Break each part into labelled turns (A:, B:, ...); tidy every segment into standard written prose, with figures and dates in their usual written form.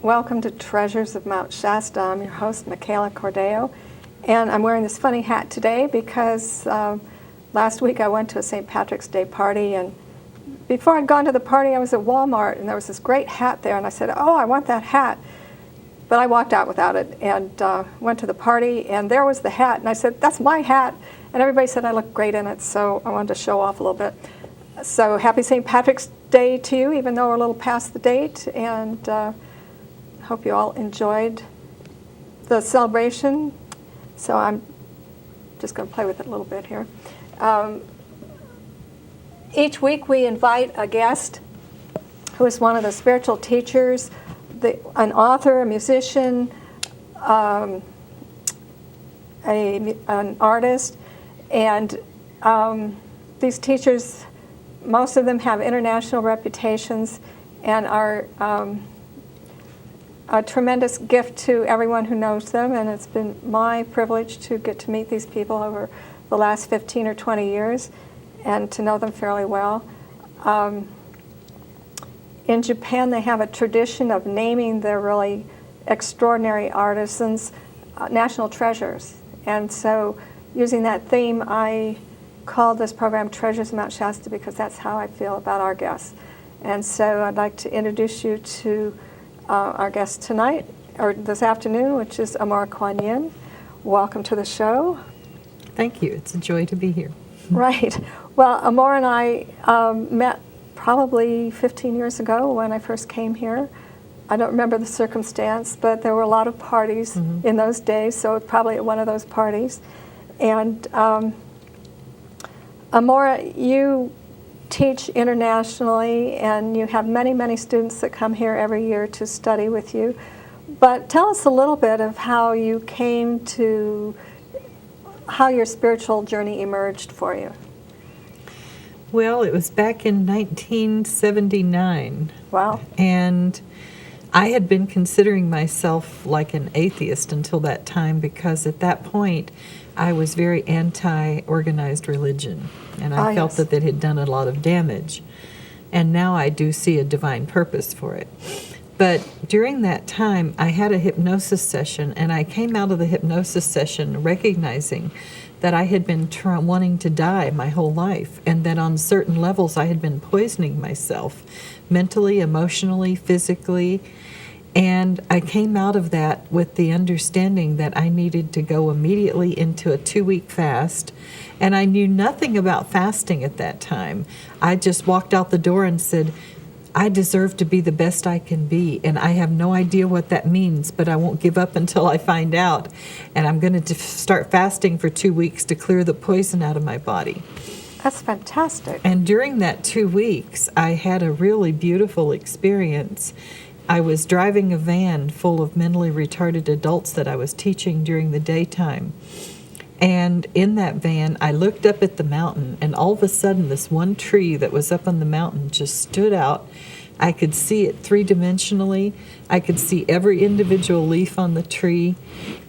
A: Welcome to Treasures of Mount Shasta. I'm your host, Mikaelah Cordeo, and I'm wearing this funny hat today because last week I went to a St. Patrick's Day party, and before I'd gone to the party, I was at Walmart, and there was this great hat there, and I said, oh, I want that hat. But I walked out without it and went to the party, and there was the hat, and I said, that's my hat. And everybody said I looked great in it, so I wanted to show off a little bit. So happy St. Patrick's Day to you, even though we're a little past the date, and hope you all enjoyed the celebration. So I'm just going to play with it a little bit here. Each week we invite a guest who is one of the spiritual teachers, an author, a musician, an artist, and these teachers, most of them have international reputations and are a tremendous gift to everyone who knows them, and it's been my privilege to get to meet these people over the last 15 or 20 years and to know them fairly well. In Japan, they have a tradition of naming their really extraordinary artisans national treasures. And so using that theme, I called this program Treasures of Mount Shasta because that's how I feel about our guests. And so I'd like to introduce you to our guest tonight, or this afternoon, which is Amorah Quan Yin. Welcome to the show.
B: Thank you. It's a joy to be here.
A: Right. Well, Amorah and I met probably 15 years ago when I first came here. I don't remember the circumstance, but there were a lot of parties in those days, so probably at one of those parties. And Amorah, you teach internationally, and you have many, many students that come here every year to study with you. But tell us a little bit of how you came to, how your spiritual journey emerged for you.
B: Well, it was back in 1979.
A: Wow.
B: And I had been considering myself like an atheist until that time, because at that point I was very anti-organized religion, and I felt that it had done a lot of damage. And now I do see a divine purpose for it. But during that time, I had a hypnosis session, and I came out of the hypnosis session recognizing that I had been wanting to die my whole life, and that on certain levels I had been poisoning myself, mentally, emotionally, physically. And I came out of that with the understanding that I needed to go immediately into a 2-week fast. And I knew nothing about fasting at that time. I just walked out the door and said, I deserve to be the best I can be, and I have no idea what that means, but I won't give up until I find out. And I'm going to start fasting for 2 weeks to clear the poison out of my body.
A: That's fantastic.
B: And during that 2 weeks, I had a really beautiful experience. I was driving a van full of mentally retarded adults that I was teaching during the daytime. And in that van, I looked up at the mountain, and all of a sudden, this one tree that was up on the mountain just stood out. I could see it three-dimensionally. I could see every individual leaf on the tree,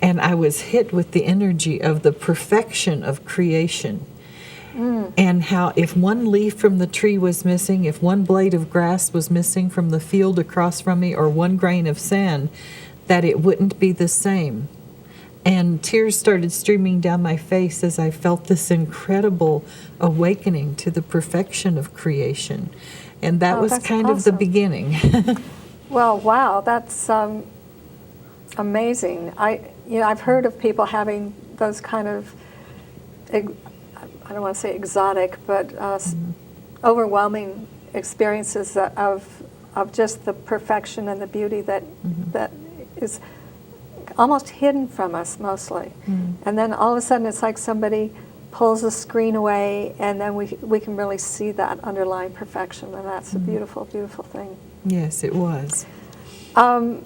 B: and I was hit with the energy of the perfection of creation. And how if one leaf from the tree was missing, if one blade of grass was missing from the field across from me, or one grain of sand, that it wouldn't be the same. And tears started streaming down my face as I felt this incredible awakening to the perfection of creation. And that was kind of the beginning.
A: Well, wow, that's amazing. I've heard of people having those kind of, I don't want to say exotic, but overwhelming experiences of just the perfection and the beauty that is almost hidden from us mostly. And then all of a sudden it's like somebody pulls the screen away, and then we can really see that underlying perfection, and that's a beautiful, beautiful thing.
B: Yes, it was.
A: But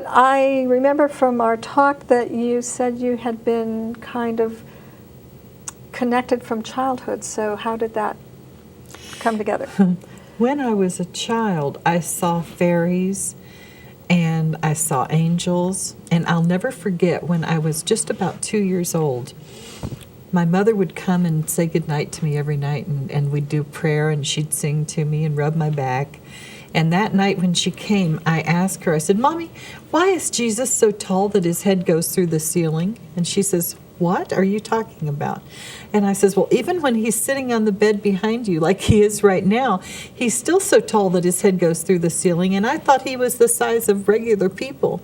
A: I remember from our talk that you said you had been kind of connected from childhood, so how did that come together?
B: When I was a child, I saw fairies, and I saw angels, and I'll never forget when I was just about 2 years old. My mother would come and say goodnight to me every night, and we'd do prayer, and she'd sing to me and rub my back. And that night when she came, I asked her, I said, Mommy, why is Jesus so tall that his head goes through the ceiling? And she says, what are you talking about? And I says, well, even when he's sitting on the bed behind you, like he is right now, he's still so tall that his head goes through the ceiling. And I thought he was the size of regular people.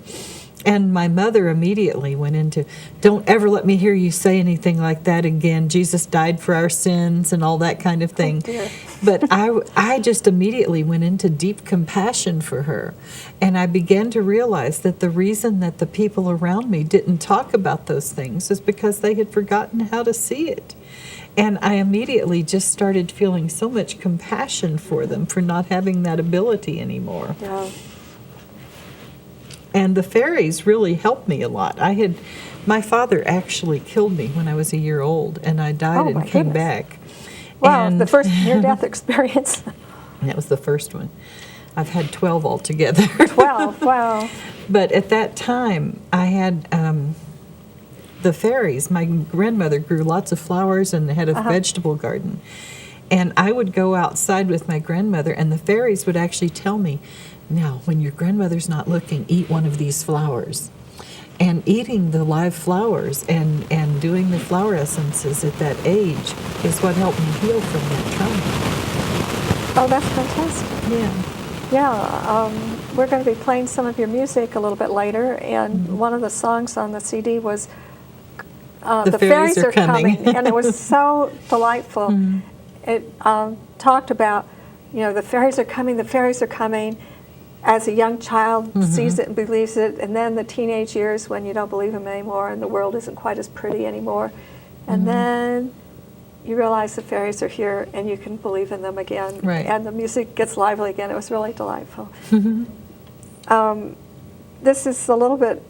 B: And my mother immediately went into, don't ever let me hear you say anything like that again. Jesus died for our sins and all that kind of thing.
A: Oh, dear.
B: But I just immediately went into deep compassion for her. And I began to realize that the reason that the people around me didn't talk about those things is because they had forgotten how to see it. And I immediately just started feeling so much compassion for them for not having that ability anymore.
A: Yeah.
B: And the fairies really helped me a lot. My father actually killed me when I was a year old, and I died
A: Oh,
B: and
A: my
B: came
A: goodness.
B: back.
A: Wow,
B: And
A: the first near-death experience.
B: that was the first one. I've had 12 altogether.
A: 12, wow.
B: But at that time, I had the fairies. My grandmother grew lots of flowers and had a vegetable garden. And I would go outside with my grandmother, and the fairies would actually tell me, now, when your grandmother's not looking, eat one of these flowers. And eating the live flowers and doing the flower essences at that age is what helped me heal from that trauma.
A: Oh, that's fantastic.
B: Yeah.
A: Yeah, we're going to be playing some of your music a little bit later, and one of the songs on the CD was The Fairies Are Coming, and it was so delightful. It talked about, the fairies are coming, the fairies are coming. As a young child sees it and believes it, and then the teenage years when you don't believe them anymore and the world isn't quite as pretty anymore. And then you realize the fairies are here and you can believe in them again.
B: Right.
A: And the music gets lively again. It was really delightful. This is a little bit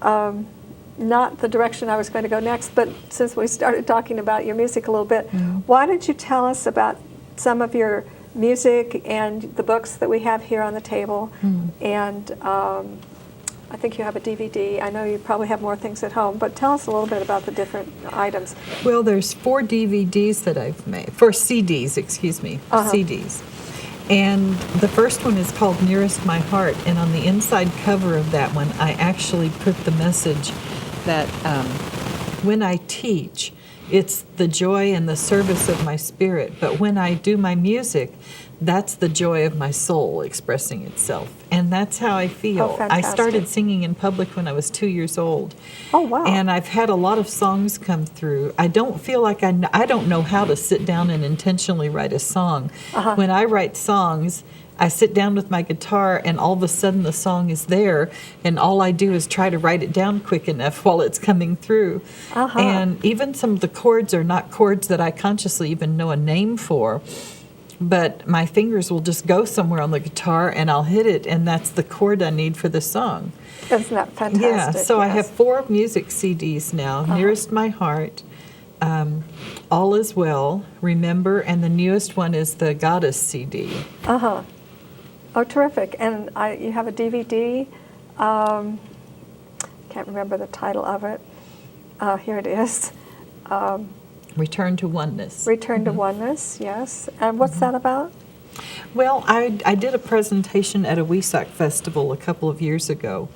A: not the direction I was going to go next, but since we started talking about your music a little bit, why don't you tell us about some of your music and the books that we have here on the table? And I think you have a DVD. I know you probably have more things at home, but tell us a little bit about the different items.
B: Well, there's 4 DVDs that I've made, 4 CDs, excuse me, CDs. And the first one is called Nearest My Heart, and on the inside cover of that one, I actually put the message that when I teach, it's the joy and the service of my spirit, but when I do my music, that's the joy of my soul expressing itself. And that's how I feel.
A: Oh,
B: I
A: fantastic.
B: started singing in public when I was 2 years old.
A: Oh, wow.
B: And I've had a lot of songs come through. I don't feel like I don't know how to sit down and intentionally write a song. When I write songs, I sit down with my guitar and all of a sudden the song is there, and all I do is try to write it down quick enough while it's coming through. And even some of the chords are not chords that I consciously even know a name for, but my fingers will just go somewhere on the guitar and I'll hit it, and that's the chord I need for the song.
A: Isn't that fantastic?
B: Yeah, so I
A: Yes.
B: have 4 music CDs now, Nearest My Heart, All Is Well, Remember, and the newest one is the Goddess CD.
A: Oh, terrific. And you have a DVD. Can't remember the title of it. Here it is.
B: Return to Oneness.
A: Return to Oneness, yes. And what's that about?
B: Well, I did a presentation at a Wesak festival a couple of years ago,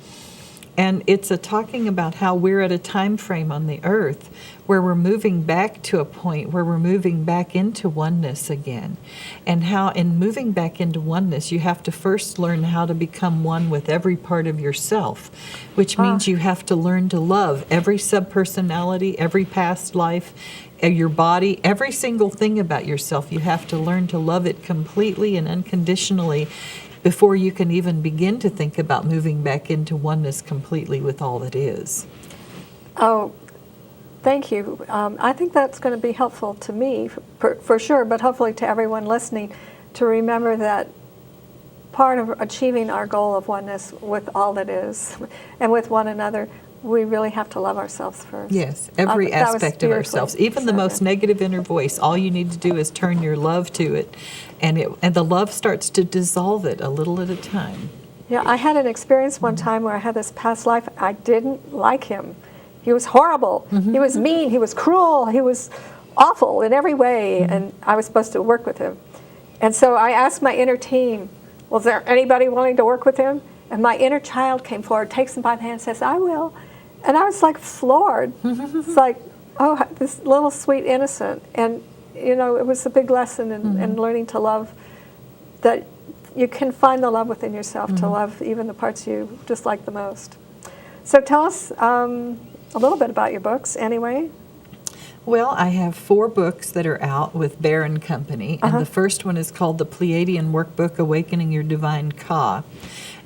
B: and it's talking about how we're at a time frame on the earth where we're moving back to a point where we're moving back into oneness again, and how in moving back into oneness you have to first learn how to become one with every part of yourself, which means you have to learn to love every subpersonality, every past life, your body, every single thing about yourself. You have to learn to love it completely and unconditionally before you can even begin to think about moving back into oneness completely with all that is.
A: Oh, thank you. I think that's going to be helpful to me, for sure, but hopefully to everyone listening, to remember that part of achieving our goal of oneness with all that is and with one another, we really have to love ourselves first.
B: Yes, every
A: That was
B: aspect of ourselves, even the most negative inner voice. All you need to do is turn your love to it, and the love starts to dissolve it a little at a time.
A: Yeah, I had an experience one time where I had this past life. I didn't like him. He was horrible. He was mean. He was cruel. He was awful in every way, and I was supposed to work with him. And so I asked my inner team, well, is there anybody willing to work with him? And my inner child came forward, takes him by the hand, and says, I will. And I was like floored. It's like, oh, this little sweet innocent. And, you know, it was a big lesson in learning to love, that you can find the love within yourself to love even the parts you dislike the most. So tell us a little bit about your books anyway.
B: Well, I have 4 books that are out with Bear and Company, and the first one is called The Pleiadian Workbook, Awakening Your Divine Ka.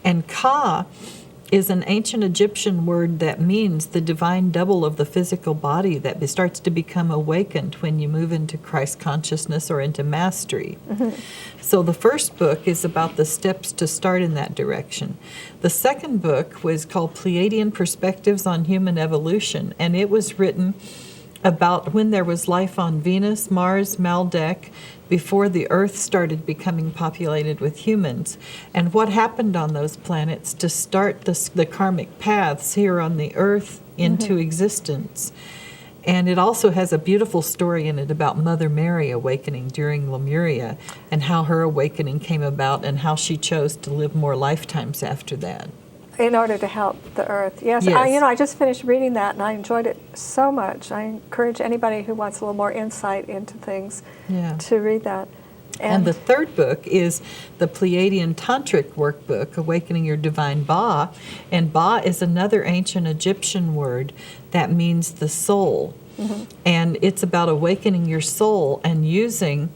B: And Ka is an ancient Egyptian word that means the divine double of the physical body that starts to become awakened when you move into Christ consciousness or into mastery. So the first book is about the steps to start in that direction. The second book was called Pleiadian Perspectives on Human Evolution, and it was written about when there was life on Venus, Mars, Maldek, before the Earth started becoming populated with humans, and what happened on those planets to start the karmic paths here on the Earth into existence. And it also has a beautiful story in it about Mother Mary awakening during Lemuria, and how her awakening came about and how she chose to live more lifetimes after that.
A: In order to help the earth. Yes.
B: Yes.
A: I just finished reading that and I enjoyed it so much. I encourage anybody who wants a little more insight into things to read that.
B: And the third book is the Pleiadian Tantric Workbook, Awakening Your Divine Ba. And Ba is another ancient Egyptian word that means the soul. And it's about awakening your soul and using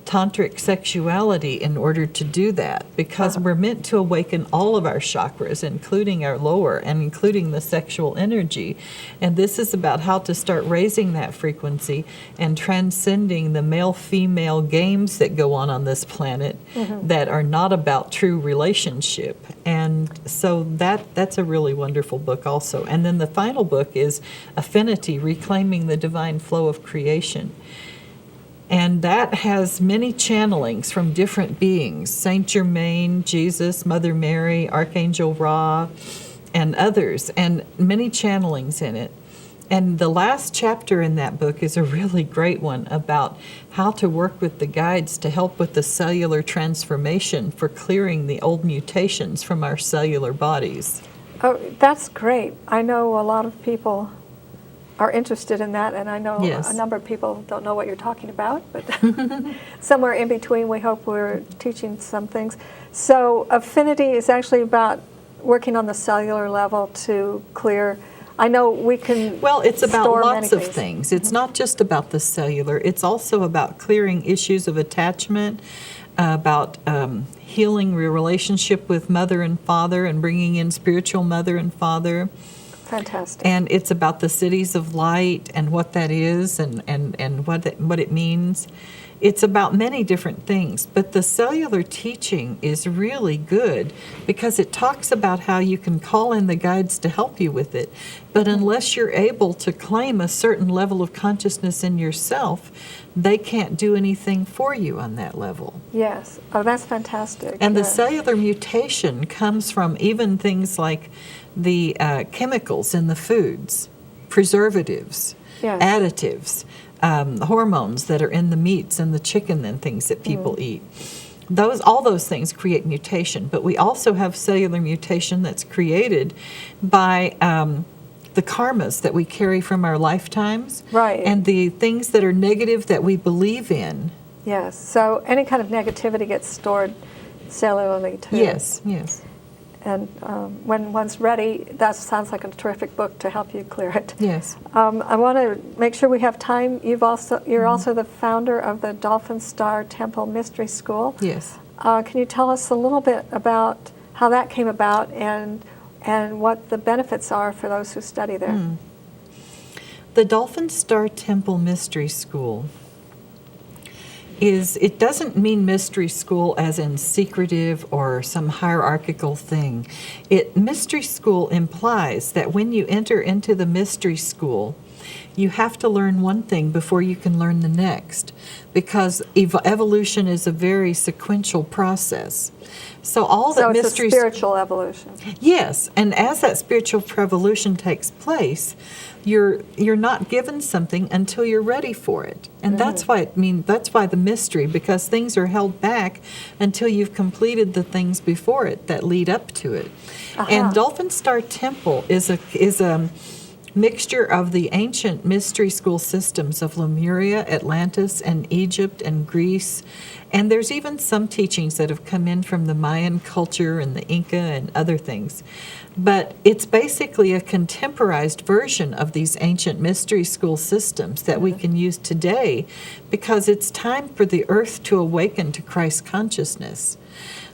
B: tantric sexuality in order to do that, because we're meant to awaken all of our chakras, including our lower and including the sexual energy. And this is about how to start raising that frequency and transcending the male-female games that go on this planet that are not about true relationship. And so that's a really wonderful book also. And then the final book is Affinity, Reclaiming the Divine Flow of Creation. And that has many channelings from different beings, Saint Germain, Jesus, Mother Mary, Archangel Ra, and others, and many channelings in it. And the last chapter in that book is a really great one about how to work with the guides to help with the cellular transformation for clearing the old mutations from our cellular bodies.
A: Oh, that's great. I know a lot of people are interested in that, and I know a number of people don't know what you're talking about, but somewhere in between we hope we're teaching some things. So Affinity is actually about working on the cellular level to clear. I know we can
B: it's about
A: store
B: lots
A: many
B: of things. It's not just about the cellular. It's also about clearing issues of attachment, about healing your relationship with mother and father and bringing in spiritual mother and father.
A: Fantastic.
B: And it's about the cities of light and what that is and what it means. It's about many different things, but the cellular teaching is really good because it talks about how you can call in the guides to help you with it. But unless you're able to claim a certain level of consciousness in yourself, they can't do anything for you on that level.
A: Yes. Oh, that's fantastic.
B: And the cellular mutation comes from even things like the chemicals in the foods, preservatives, additives, hormones that are in the meats and the chicken and things that people eat. All those things create mutation, but we also have cellular mutation that's created by the karmas that we carry from our lifetimes, and the things that are negative that we believe in.
A: Yes, so any kind of negativity gets stored cellularly too.
B: Yes, yes.
A: And when one's ready, that sounds like a terrific book to help you clear it.
B: Yes.
A: I want to make sure we have time. You're also the founder of the Dolphin Star Temple Mystery School.
B: Yes.
A: Can you tell us a little bit about how that came about and what the benefits are for those who study there?
B: The Dolphin Star Temple Mystery School it doesn't mean mystery school as in secretive or some hierarchical thing. Mystery school implies that when you enter into the mystery school, you have to learn one thing before you can learn the next, because evolution is a very sequential process. So all
A: So
B: that
A: it's
B: mysteries,
A: a spiritual evolution.
B: yes, and as that spiritual revolution takes place, you're not given something until you're ready for it, and that's why that's why the mystery, because things are held back until you've completed the things before it that lead up to it. And Dolphin Star Temple is a mixture of the ancient mystery school systems of Lemuria, Atlantis, and Egypt and Greece. And there's even some teachings that have come in from the Mayan culture and the Inca and other things. But it's basically a contemporized version of these ancient mystery school systems that we can use today, because it's time for the earth to awaken to Christ consciousness.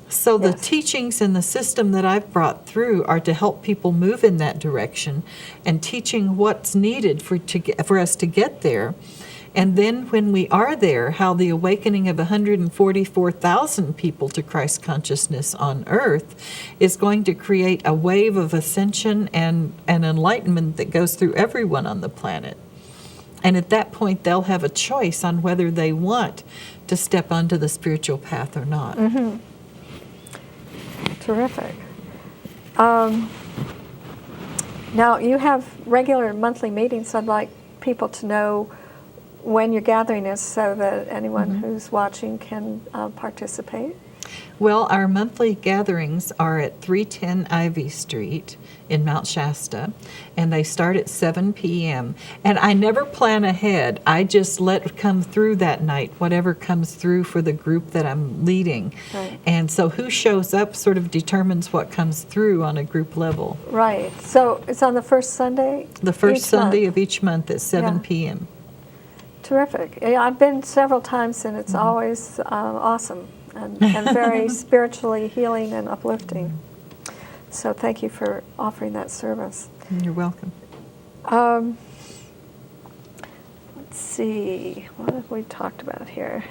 B: So the teachings and the system that I've brought through are to help people move in that direction, and teaching what's needed for us to get there. And then when we are there, how the awakening of 144,000 people to Christ consciousness on earth is going to create a wave of ascension and enlightenment that goes through everyone on the planet. And at that point, they'll have a choice on whether they want to step onto the spiritual path or not.
A: Terrific. Now, you have regular monthly meetings. I'd like people to know when your gathering is so that anyone who's watching can participate.
B: Well, our monthly gatherings are at 310 Ivy Street in Mount Shasta, and they start at 7 p.m. And I never plan ahead. I just let come through that night, whatever comes through for the group that I'm leading.
A: Right.
B: And so who shows up sort of determines what comes through on a group level.
A: Right. So it's on the first Sunday?
B: The first
A: each
B: Sunday
A: month?
B: of each month at 7
A: Yeah.
B: p.m.
A: Terrific. Yeah, I've been several times, and it's always awesome and very spiritually healing and uplifting. So thank you for offering that service.
B: You're welcome.
A: Let's see, what have we talked about here?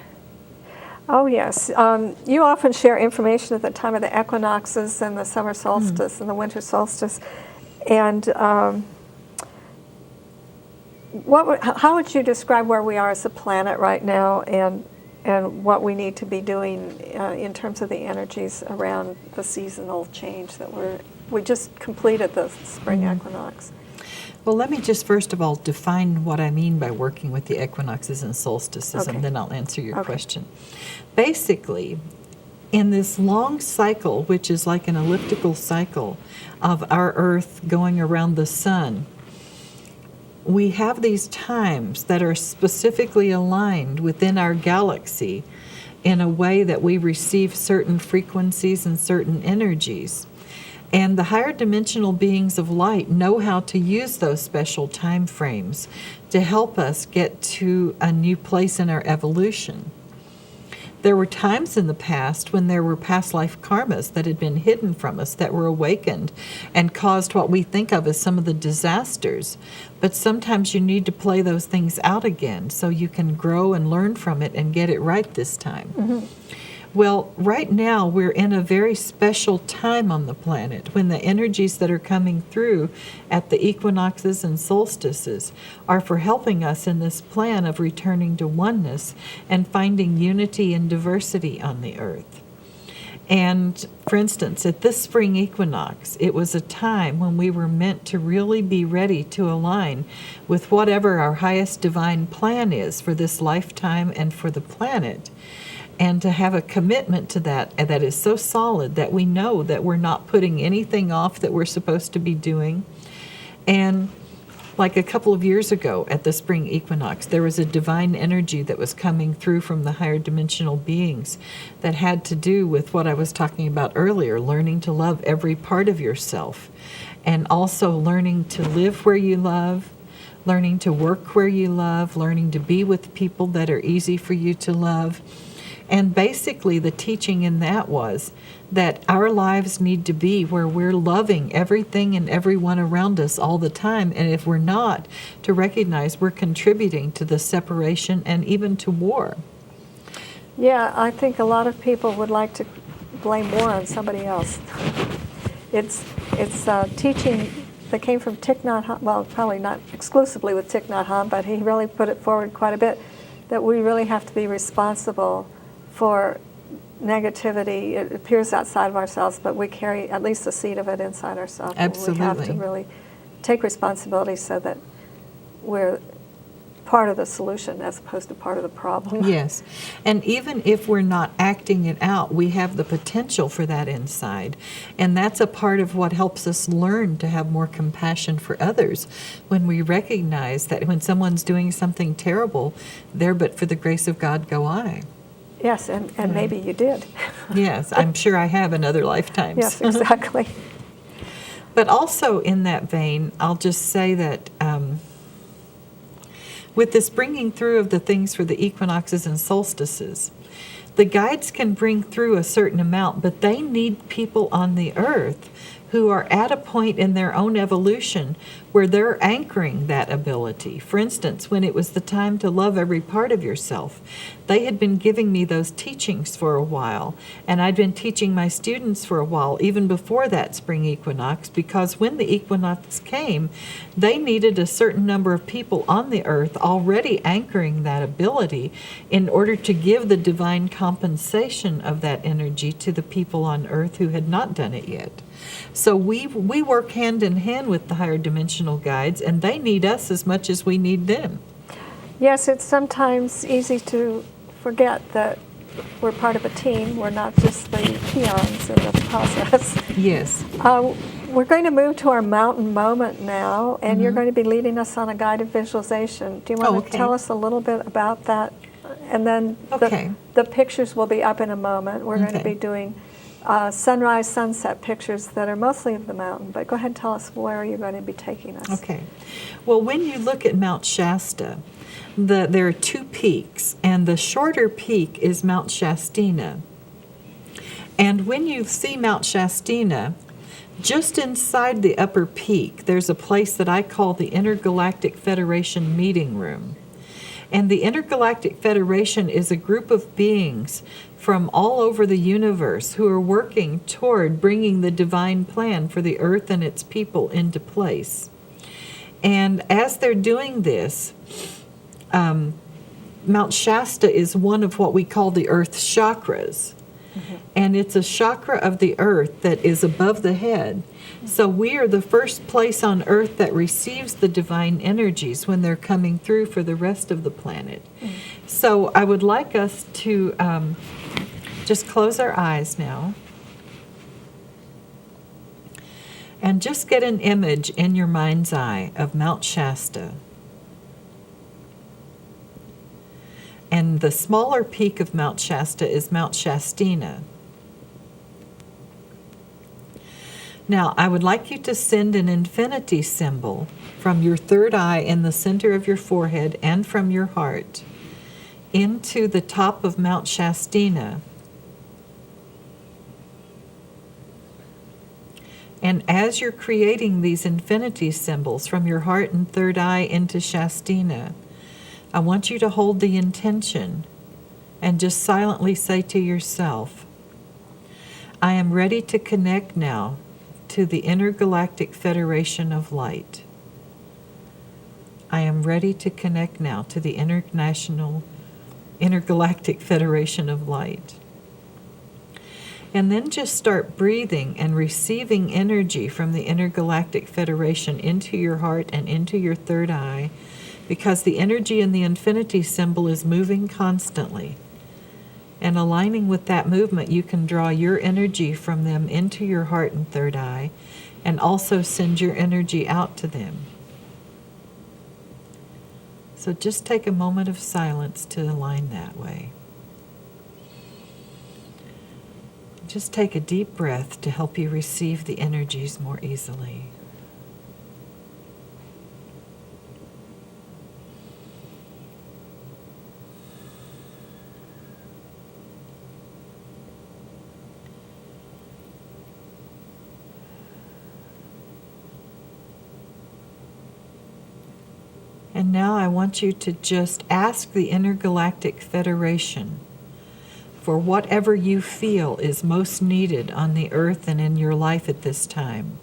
A: Oh, yes. You often share information at the time of the equinoxes and the summer solstice and the winter solstice. And how would you describe where we are as a planet right now, and what we need to be doing in terms of the energies around the seasonal change that we just completed the spring equinox?
B: Well, let me just first of all define what I mean by working with the equinoxes and solstices,
A: Okay.
B: and then I'll answer your question. Basically, in this long cycle, which is like an elliptical cycle of our Earth going around the sun, we have these times that are specifically aligned within our galaxy in a way that we receive certain frequencies and certain energies. And the higher dimensional beings of light know how to use those special time frames to help us get to a new place in our evolution. There were times in the past when there were past life karmas that had been hidden from us that were awakened and caused what we think of as some of the disasters. But sometimes you need to play those things out again so you can grow and learn from it and get it right this time. Well, right now we're in a very special time on the planet when the energies that are coming through at the equinoxes and solstices are for helping us in this plan of returning to oneness and finding unity and diversity on the earth. And for instance, at this spring equinox, it was a time when we were meant to really be ready to align with whatever our highest divine plan is for this lifetime and for the planet. And to have a commitment to that is so solid that we know that we're not putting anything off that we're supposed to be doing. And like a couple of years ago at the spring equinox, there was a divine energy that was coming through from the higher dimensional beings that had to do with what I was talking about earlier, learning to love every part of yourself, and also learning to live where you love, learning to work where you love, learning to be with people that are easy for you to love. And basically the teaching in that was that our lives need to be where we're loving everything and everyone around us all the time. And if we're not, to recognize we're contributing to the separation and even to war.
A: Yeah, I think a lot of people would like to blame war on somebody else. It's teaching that came from Thich Nhat Hanh, well, probably not exclusively with Thich Nhat Hanh, but he really put it forward quite a bit, that we really have to be responsible for negativity. It appears outside of ourselves, but we carry at least a seed of it inside ourselves.
B: Absolutely.
A: We have to really take responsibility so that we're part of the solution as opposed to part of the problem.
B: Yes. And even if we're not acting it out, we have the potential for that inside. And that's a part of what helps us learn to have more compassion for others, when we recognize that when someone's doing something terrible, there but for the grace of God go I.
A: Yes, and maybe you did.
B: Yes, I'm sure I have in other lifetimes.
A: Yes, exactly.
B: But also in that vein, I'll just say that with this bringing through of the things for the equinoxes and solstices, the guides can bring through a certain amount, but they need people on the earth who are at a point in their own evolution where they're anchoring that ability. For instance, when it was the time to love every part of yourself, they had been giving me those teachings for a while, and I'd been teaching my students for a while, even before that spring equinox, because when the equinox came, they needed a certain number of people on the earth already anchoring that ability in order to give the divine compensation of that energy to the people on earth who had not done it yet. So we work hand in hand with the higher dimensional guides, and they need us as much as we need them.
A: Yes, it's sometimes easy to forget that we're part of a team. We're not just the peons in the process.
B: Yes.
A: We're going to move to our mountain moment now, and you're going to be leading us on a guided visualization. Do you want to tell us a little bit about that? And then the pictures will be up in a moment. We're going to be doing sunrise, sunset pictures that are mostly of the mountain. But go ahead and tell us where you're going to be taking us.
B: Okay. Well, when you look at Mount Shasta, there are two peaks, and the shorter peak is Mount Shastina. And when you see Mount Shastina, just inside the upper peak, there's a place that I call the Intergalactic Federation Meeting Room. And the Intergalactic Federation is a group of beings from all over the universe who are working toward bringing the divine plan for the earth and its people into place. And as they're doing this, Mount Shasta is one of what we call the earth's chakras. And it's a chakra of the earth that is above the head. So we are the first place on earth that receives the divine energies when they're coming through for the rest of the planet. So I would like us to just close our eyes now and just get an image in your mind's eye of Mount Shasta. And the smaller peak of Mount Shasta is Mount Shastina. Now, I would like you to send an infinity symbol from your third eye in the center of your forehead and from your heart into the top of Mount Shastina. And as you're creating these infinity symbols from your heart and third eye into Shastina, I want you to hold the intention and just silently say to yourself, I am ready to connect now to the Intergalactic Federation of Light. I am ready to connect now to the Intergalactic Federation of Light. And then just start breathing and receiving energy from the Intergalactic Federation into your heart and into your third eye, because the energy in the infinity symbol is moving constantly. And aligning with that movement, you can draw your energy from them into your heart and third eye, and also send your energy out to them. So just take a moment of silence to align that way. Just take a deep breath to help you receive the energies more easily. And now I want you to just ask the Intergalactic Federation for whatever you feel is most needed on the earth and in your life at this time.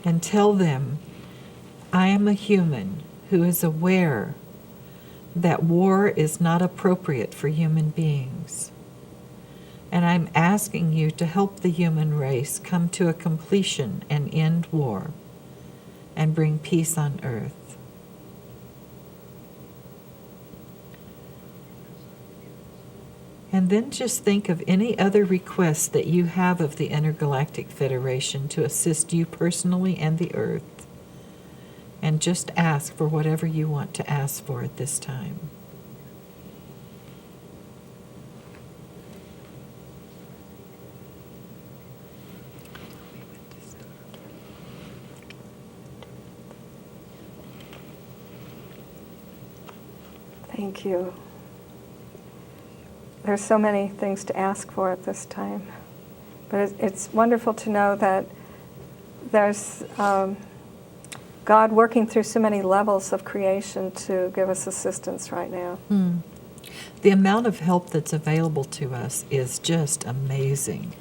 B: and tell them, I am a human who is aware that war is not appropriate for human beings. And I'm asking you to help the human race come to a completion and end war and bring peace on earth. And then just think of any other requests that you have of the Intergalactic Federation to assist you personally and the earth. And just ask for whatever you want to ask for at this time.
A: Thank you. There's so many things to ask for at this time. But it's wonderful to know that there's God working through so many levels of creation to give us assistance right now.
B: The amount of help that's available to us is just amazing.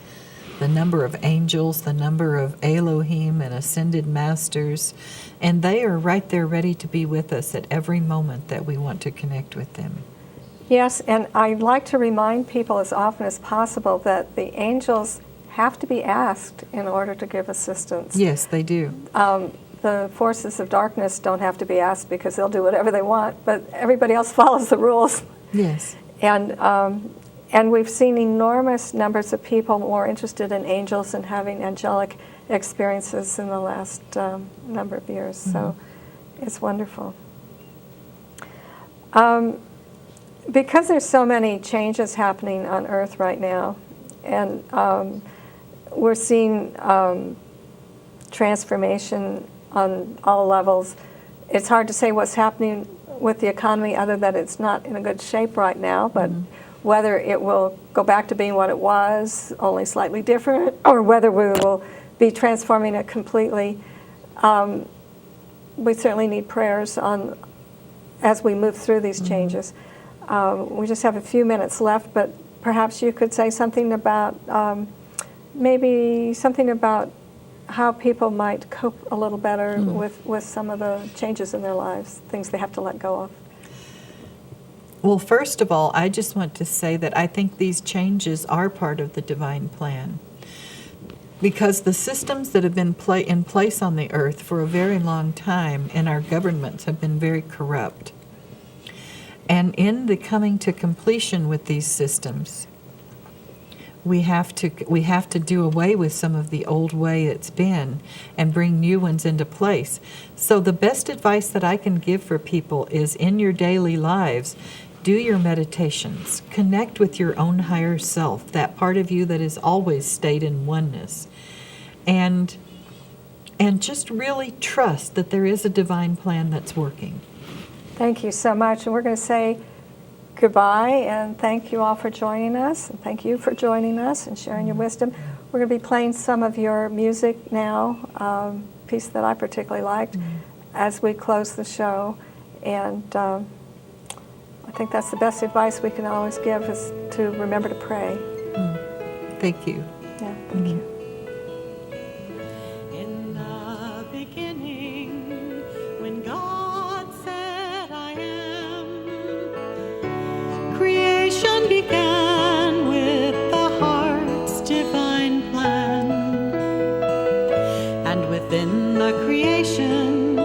B: The number of angels, the number of Elohim and ascended masters, and they are right there ready to be with us at every moment that we want to connect with them.
A: Yes, and I'd like to remind people as often as possible that the angels have to be asked in order to give assistance.
B: Yes, they do.
A: The forces of darkness don't have to be asked because they'll do whatever they want, but everybody else follows the rules.
B: Yes.
A: And we've seen enormous numbers of people more interested in angels and having angelic experiences in the last number of years. So it's wonderful. Because there's so many changes happening on Earth right now, and we're seeing transformation on all levels, it's hard to say what's happening with the economy other than it's not in a good shape right now, but whether it will go back to being what it was, only slightly different, or whether we will be transforming it completely, we certainly need prayers on as we move through these changes. We just have a few minutes left, but perhaps you could say something about, maybe something about how people might cope a little better with some of the changes in their lives, things they have to let go of.
B: Well, first of all, I just want to say that I think these changes are part of the divine plan. Because the systems that have been in place on the earth for a very long time and our governments have been very corrupt. And in the coming to completion with these systems, we have to do away with some of the old way it's been and bring new ones into place. So the best advice that I can give for people is in your daily lives, do your meditations, connect with your own higher self, that part of you that has always stayed in oneness, and just really trust that there is a divine plan that's working.
A: Thank you so much. And we're going to say goodbye, and thank you all for joining us, and thank you for joining us and sharing your wisdom. We're going to be playing some of your music now, piece that I particularly liked, as we close the show. And I think that's the best advice we can always give, is to remember to pray.
B: Thank you.
A: Yeah, thank you.
C: In the beginning, when God said I am, creation began with the heart's divine plan. And within the creation,